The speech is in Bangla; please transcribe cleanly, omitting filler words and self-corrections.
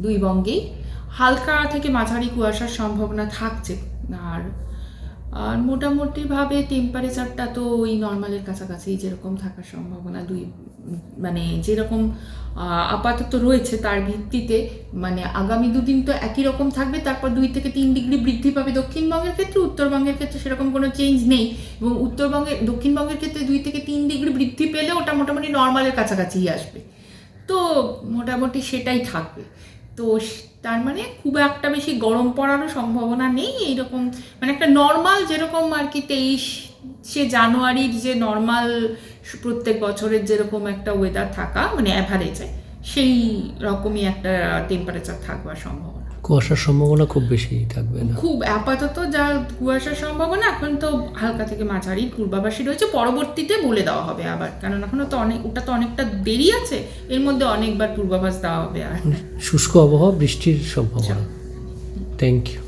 দুই বঙ্গেই হালকা থেকে মাঝারি কুয়াশার সম্ভাবনা থাকছে। আর আর মোটামুটিভাবে টেম্পারেচারটা তো ওই নর্মালের কাছাকাছি যেরকম থাকার সম্ভাবনা মানে যেরকম আপাতত রয়েছে তার ভিত্তিতে মানে আগামী দুদিন তো একই রকম থাকবে, তারপর 2 থেকে 3 ডিগ্রি বৃদ্ধি পাবে দক্ষিণবঙ্গের ক্ষেত্রে। উত্তরবঙ্গের ক্ষেত্রে সেরকম কোনো চেঞ্জ নেই, এবং দক্ষিণবঙ্গের ক্ষেত্রে 2 থেকে 3 ডিগ্রি বৃদ্ধি পেলে ওটা মোটামুটি নর্মালের কাছাকাছিই আসবে। তো মোটামুটি সেটাই থাকবে। তো তার মানে খুব একটা বেশি গরম পড়ারও সম্ভাবনা নেই। এইরকম মানে একটা নর্মাল যেরকম আর কি 23শে জানুয়ারির যে নর্মাল প্রত্যেক বছরের যেরকম একটা ওয়েদার থাকা মানে অ্যাভারেজে সেই রকমই একটা টেম্পারেচার থাকবার সম্ভাবনা। কুয়াশার সম্ভাবনা খুব বেশি থাকবে না, খুব আপাতত যা কুয়াশার সম্ভাবনা এখন তো হালকা থেকে মাঝারি পূর্বাভাসই রয়েছে। পরবর্তীতে বলে দেওয়া হবে আবার, কারণ এখনো তো ওটা তো অনেকটা দেরি আছে, এর মধ্যে অনেকবার পূর্বাভাস দেওয়া হবে। আর শুষ্ক আবহাওয়া, বৃষ্টির সম্ভাবনা। Thank you.